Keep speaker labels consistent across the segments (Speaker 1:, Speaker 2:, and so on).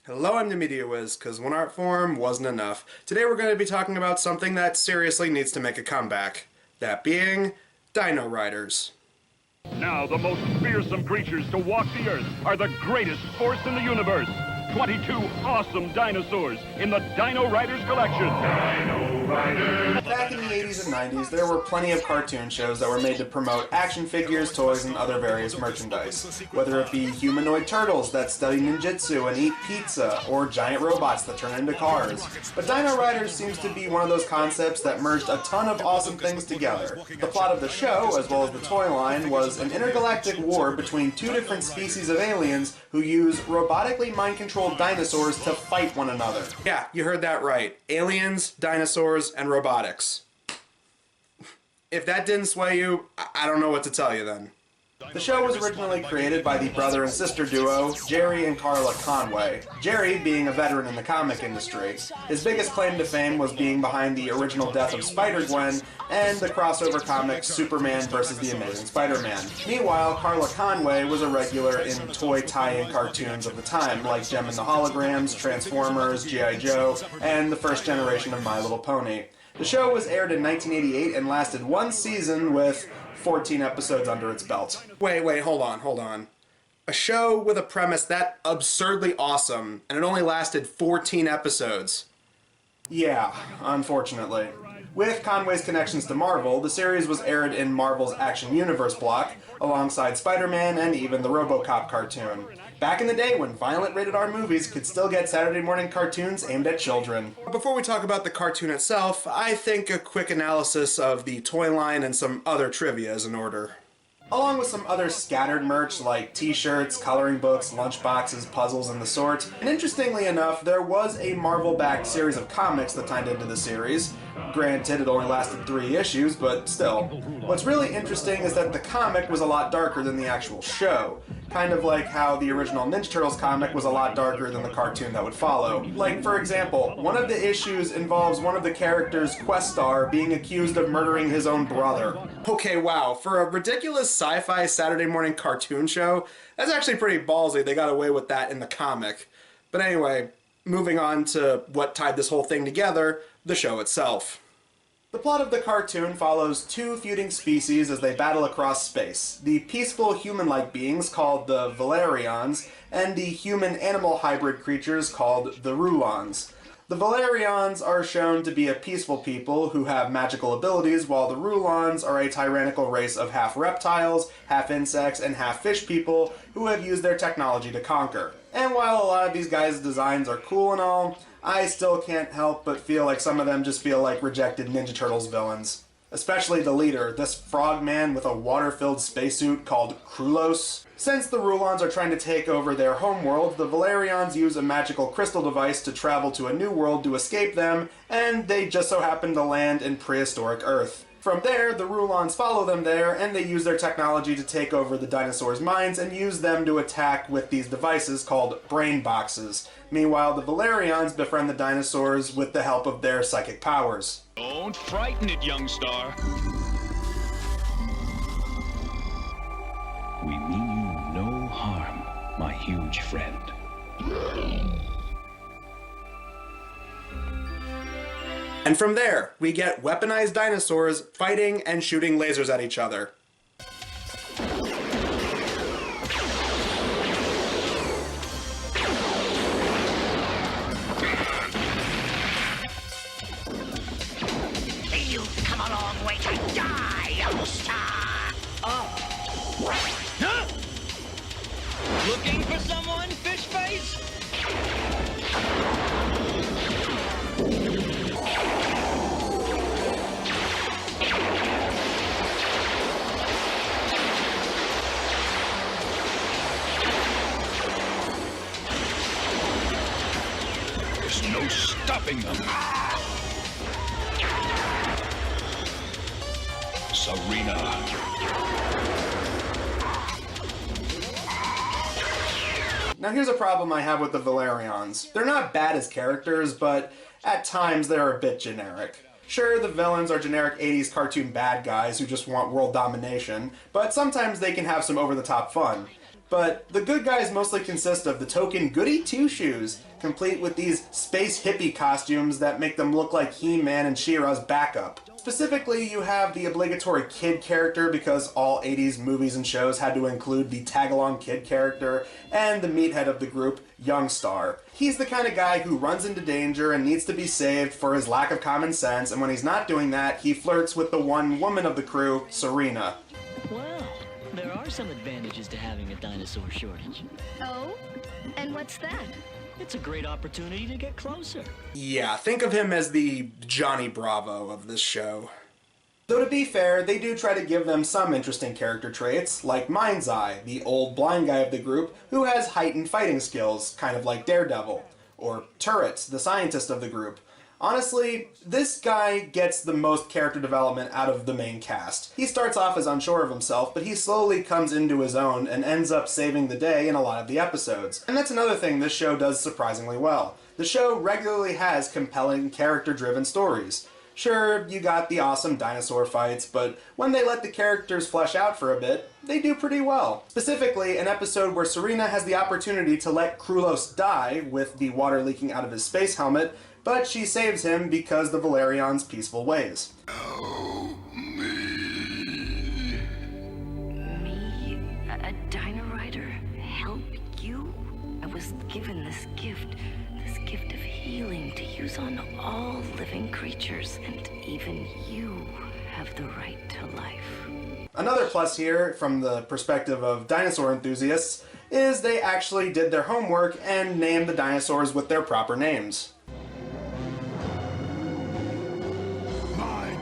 Speaker 1: Hello, I'm the Media Wiz, because one art form wasn't enough. Today we're going to be talking about something that seriously needs to make a comeback. That being Dino-Riders.
Speaker 2: Now the most fearsome creatures to walk the earth are the greatest force in the universe. 22 awesome dinosaurs in the Dino-Riders collection. Dino-Riders!
Speaker 1: Back in the 80s and 90s, there were plenty of cartoon shows that were made to promote action figures, toys, and other various merchandise. Whether it be humanoid turtles that study ninjutsu and eat pizza, or giant robots that turn into cars. But Dino-Riders seems to be one of those concepts that merged a ton of awesome things together. The plot of the show, as well as the toy line, was an intergalactic war between two different species of aliens who use robotically mind-controlled dinosaurs to fight one another. Yeah, you heard that right. Aliens, dinosaurs, and robotics. If that didn't sway you, I don't know what to tell you then. The show was originally created by the brother and sister duo, Jerry and Carla Conway. Jerry being a veteran in the comic industry. His biggest claim to fame was being behind the original Death of Spider-Gwen and the crossover comic Superman vs. The Amazing Spider-Man. Meanwhile, Carla Conway was a regular in toy tie-in cartoons of the time, like Jem and the Holograms, Transformers, G.I. Joe, and the first generation of My Little Pony. The show was aired in 1988 and lasted one season with 14 episodes under its belt. Wait, hold on. A show with a premise that absurdly awesome, and it only lasted 14 episodes. Yeah, unfortunately. With Conway's connections to Marvel, the series was aired in Marvel's Action Universe block, alongside Spider-Man and even the RoboCop cartoon. Back in the day when violent rated-R movies could still get Saturday morning cartoons aimed at children. Before we talk about the cartoon itself, I think a quick analysis of the toy line and some other trivia is in order. Along with some other scattered merch like t-shirts, coloring books, lunchboxes, puzzles, and the sort. And interestingly enough, there was a Marvel-backed series of comics that tied into the series. Granted, it only lasted 3 issues, but still. What's really interesting is that the comic was a lot darker than the actual show. Kind of like how the original Ninja Turtles comic was a lot darker than the cartoon that would follow. Like, for example, one of the issues involves one of the characters, Questar, being accused of murdering his own brother. Okay, wow, for a ridiculous sci-fi Saturday morning cartoon show, that's actually pretty ballsy. They got away with that in the comic. But anyway, moving on to what tied this whole thing together, the show itself. The plot of the cartoon follows 2 feuding species as they battle across space. The peaceful human-like beings called the Valerians, and the human-animal hybrid creatures called the Rulons. The Valerians are shown to be a peaceful people who have magical abilities, while the Rulons are a tyrannical race of half reptiles, half insects, and half fish people who have used their technology to conquer. And while a lot of these guys' designs are cool and all, I still can't help but feel like some of them just feel like rejected Ninja Turtles villains. Especially the leader, this frogman with a water-filled spacesuit called Krulos. Since the Rulons are trying to take over their homeworld, the Valerians use a magical crystal device to travel to a new world to escape them, and they just so happen to land in prehistoric Earth. From there, the Rulons follow them there, and they use their technology to take over the dinosaurs' minds and use them to attack with these devices called brain boxes. Meanwhile, the Valerians befriend the dinosaurs with the help of their psychic powers.
Speaker 2: Don't frighten it, young star.
Speaker 3: We mean you no harm, my huge friend.
Speaker 1: And from there, we get weaponized dinosaurs fighting and shooting lasers at each other.
Speaker 4: You've come a long way to die, youngster!
Speaker 5: Huh? Looking for someone, fish face?
Speaker 2: There's no stopping them. Serena.
Speaker 1: Now here's a problem I have with the Valerians. They're not bad as characters, but at times they're a bit generic. Sure, the villains are generic 80s cartoon bad guys who just want world domination, but sometimes they can have some over-the-top fun. But the good guys mostly consist of the token goody two-shoes, complete with these space hippie costumes that make them look like He-Man and She-Ra's backup. Specifically, you have the obligatory kid character because all 80s movies and shows had to include the tag-along kid character, and the meathead of the group, Youngstar. He's the kind of guy who runs into danger and needs to be saved for his lack of common sense, and when he's not doing that, he flirts with the one woman of the crew, Serena.
Speaker 6: Well, there are some advantages to having a dinosaur shortage.
Speaker 7: Oh? And what's that?
Speaker 6: It's a great opportunity to get closer.
Speaker 1: Yeah, think of him as the Johnny Bravo of this show. Though to be fair, they do try to give them some interesting character traits, like Mind's Eye, the old blind guy of the group who has heightened fighting skills, kind of like Daredevil, or Turret, the scientist of the group. Honestly, this guy gets the most character development out of the main cast. He starts off as unsure of himself, but he slowly comes into his own and ends up saving the day in a lot of the episodes. And that's another thing this show does surprisingly well. The show regularly has compelling, character-driven stories. Sure, you got the awesome dinosaur fights, but when they let the characters flesh out for a bit, they do pretty well. Specifically, an episode where Serena has the opportunity to let Krulos die with the water leaking out of his space helmet, but she saves him because of Valerion's peaceful ways.
Speaker 8: Me, a Dino-Rider, help you? I was given this gift of healing to use on all living creatures, and even you have the right to life.
Speaker 1: Another plus here, from the perspective of dinosaur enthusiasts, is they actually did their homework and named the dinosaurs with their proper names.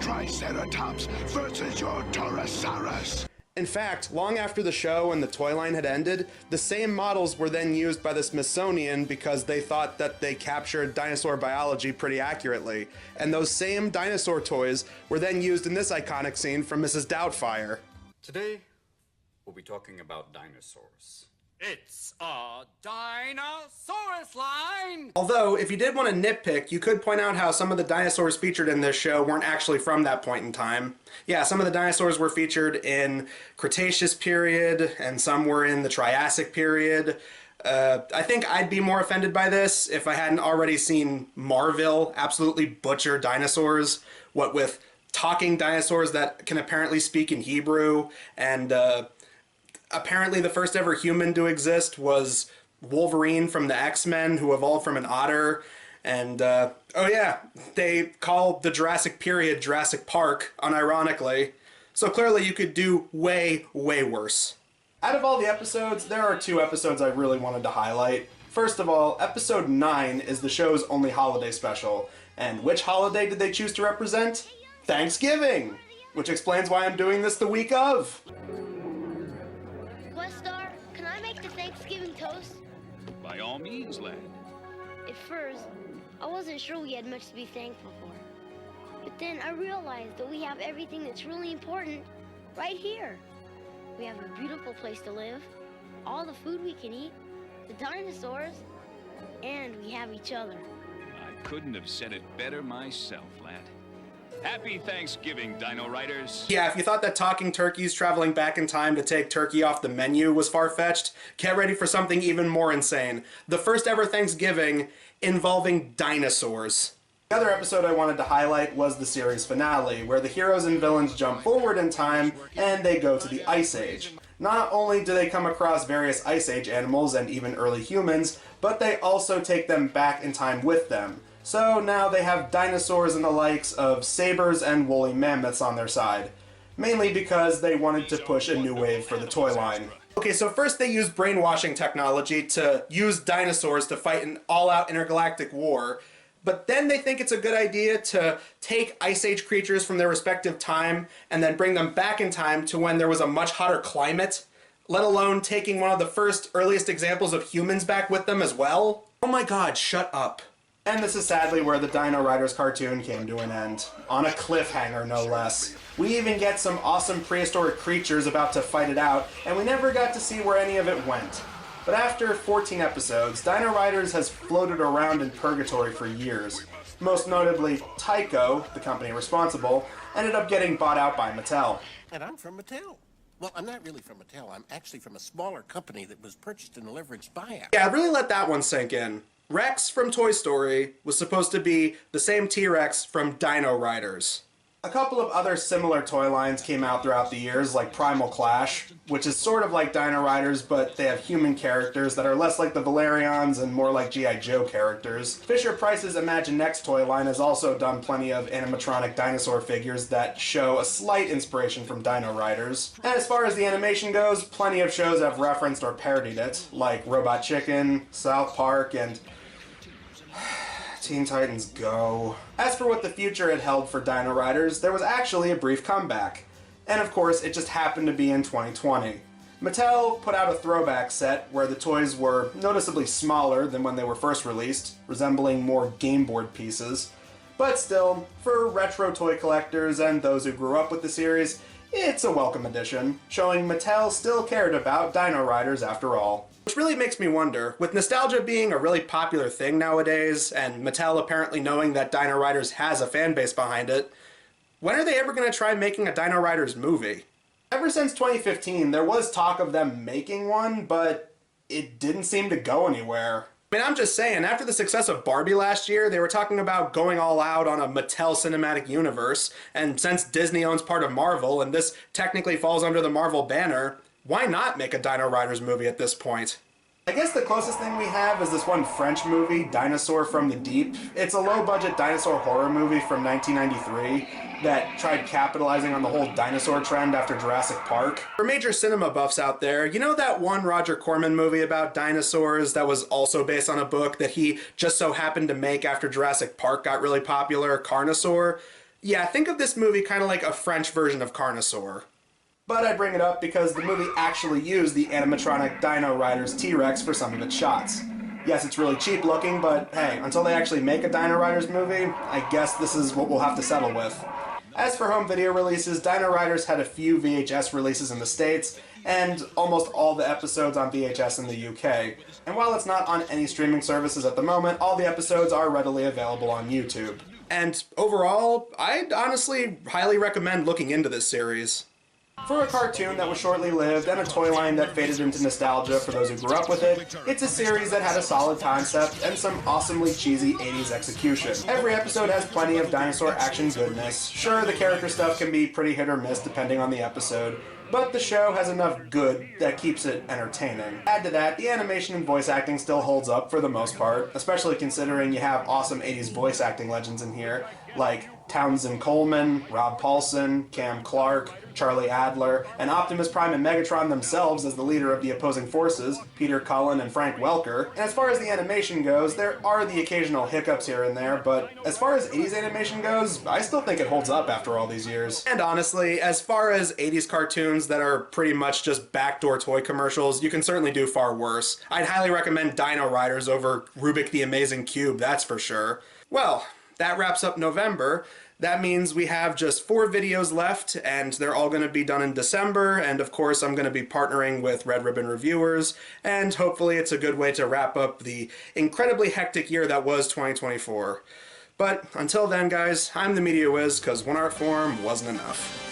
Speaker 9: Triceratops versus your Torosaurus.
Speaker 1: In fact, long after the show and the toy line had ended, the same models were then used by the Smithsonian because they thought that they captured dinosaur biology pretty accurately. And those same dinosaur toys were then used in this iconic scene from Mrs. Doubtfire.
Speaker 10: Today, we'll be talking about dinosaurs.
Speaker 5: It's a Dinosaurus line!
Speaker 1: Although, if you did want to nitpick, you could point out how some of the dinosaurs featured in this show weren't actually from that point in time. Yeah, some of the dinosaurs were featured in Cretaceous period, and some were in the Triassic period. I think I'd be more offended by this if I hadn't already seen Marvel absolutely butcher dinosaurs, what with talking dinosaurs that can apparently speak in Hebrew, and apparently the first ever human to exist was Wolverine from the X-Men, who evolved from an otter. And, oh yeah, they call the Jurassic period Jurassic Park, unironically. So clearly you could do way, way worse. Out of all the episodes, there are two episodes I really wanted to highlight. First of all, episode 9 is the show's only holiday special. And which holiday did they choose to represent? Thanksgiving! Which explains why I'm doing this the week of.
Speaker 7: Questar, can I make the Thanksgiving toast?
Speaker 2: By all means, lad.
Speaker 7: At first, I wasn't sure we had much to be thankful for. But then I realized that we have everything that's really important right here. We have a beautiful place to live, all the food we can eat, the dinosaurs, and we have each other.
Speaker 2: I couldn't have said it better myself, lad. Happy Thanksgiving, Dino-Riders.
Speaker 1: Yeah, if you thought that talking turkeys traveling back in time to take turkey off the menu was far-fetched, get ready for something even more insane. The first ever Thanksgiving involving dinosaurs. The other episode I wanted to highlight was the series finale, where the heroes and villains jump forward in time and they go to the Ice Age. Not only do they come across various Ice Age animals and even early humans, but they also take them back in time with them. So now they have dinosaurs and the likes of sabers and woolly mammoths on their side. Mainly because they wanted to push a new wave for the toy line. Okay, so first they use brainwashing technology to use dinosaurs to fight an all-out intergalactic war, but then they think it's a good idea to take Ice Age creatures from their respective time and then bring them back in time to when there was a much hotter climate, let alone taking one of the first earliest examples of humans back with them as well. Oh my god, shut up. And this is sadly where the Dino-Riders cartoon came to an end. On a cliffhanger, no less. We even get some awesome prehistoric creatures about to fight it out, and we never got to see where any of it went. But after 14 episodes, Dino-Riders has floated around in purgatory for years. Most notably, Tycho, the company responsible, ended up getting bought out by Mattel.
Speaker 5: And I'm from Mattel.
Speaker 11: Well, I'm not really from Mattel. I'm actually from a smaller company that was purchased in a leveraged buyout.
Speaker 1: Yeah, really let that one sink in. Rex from Toy Story was supposed to be the same T-Rex from Dino-Riders. A couple of other similar toy lines came out throughout the years, like Primal Clash, which is sort of like Dino-Riders, but they have human characters that are less like the Valerians and more like G.I. Joe characters. Fisher-Price's Imagine Next toy line has also done plenty of animatronic dinosaur figures that show a slight inspiration from Dino-Riders. And as far as the animation goes, plenty of shows have referenced or parodied it, like Robot Chicken, South Park, and Teen Titans Go. As for what the future had held for Dino-Riders, there was actually a brief comeback. And of course, it just happened to be in 2020. Mattel put out a throwback set where the toys were noticeably smaller than when they were first released, resembling more game board pieces. But still, for retro toy collectors and those who grew up with the series, it's a welcome addition, showing Mattel still cared about Dino-Riders after all. Which really makes me wonder, with nostalgia being a really popular thing nowadays, and Mattel apparently knowing that Dino-Riders has a fan base behind it, when are they ever going to try making a Dino-Riders movie? Ever since 2015, there was talk of them making one, but it didn't seem to go anywhere. I mean, I'm just saying, after the success of Barbie last year, they were talking about going all out on a Mattel Cinematic Universe, and since Disney owns part of Marvel, and this technically falls under the Marvel banner, why not make a Dino-Riders movie at this point? I guess the closest thing we have is this one French movie, Dinosaur from the Deep. It's a low-budget dinosaur horror movie from 1993 that tried capitalizing on the whole dinosaur trend after Jurassic Park. For major cinema buffs out there, you know that one Roger Corman movie about dinosaurs that was also based on a book that he just so happened to make after Jurassic Park got really popular, Carnosaur? Yeah, think of this movie kind of like a French version of Carnosaur. But I bring it up because the movie actually used the animatronic Dino-Riders T-Rex for some of its shots. Yes, it's really cheap looking, but hey, until they actually make a Dino-Riders movie, I guess this is what we'll have to settle with. As for home video releases, Dino-Riders had a few VHS releases in the States, and almost all the episodes on VHS in the UK. And while it's not on any streaming services at the moment, all the episodes are readily available on YouTube. And overall, I'd honestly highly recommend looking into this series. For a cartoon that was shortly lived and a toy line that faded into nostalgia for those who grew up with it, it's a series that had a solid concept and some awesomely cheesy 80s execution. Every episode has plenty of dinosaur action goodness. Sure, the character stuff can be pretty hit or miss depending on the episode, but the show has enough good that keeps it entertaining. Add to that, the animation and voice acting still holds up for the most part, especially considering you have awesome 80s voice acting legends in here, like Townsend Coleman, Rob Paulson, Cam Clark, Charlie Adler, and Optimus Prime and Megatron themselves as the leader of the opposing forces, Peter Cullen and Frank Welker. And as far as the animation goes, there are the occasional hiccups here and there, but as far as 80s animation goes, I still think it holds up after all these years. And honestly, as far as 80s cartoons that are pretty much just backdoor toy commercials, you can certainly do far worse. I'd highly recommend Dino-Riders over Rubik the Amazing Cube, that's for sure. Well, that wraps up November. That means we have just 4 videos left, and they're all going to be done in December, and of course I'm going to be partnering with Red Ribbon Reviewers, and hopefully it's a good way to wrap up the incredibly hectic year that was 2024. But until then, guys, I'm the Media Wiz, because one art form wasn't enough.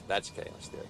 Speaker 12: That's chaos theory.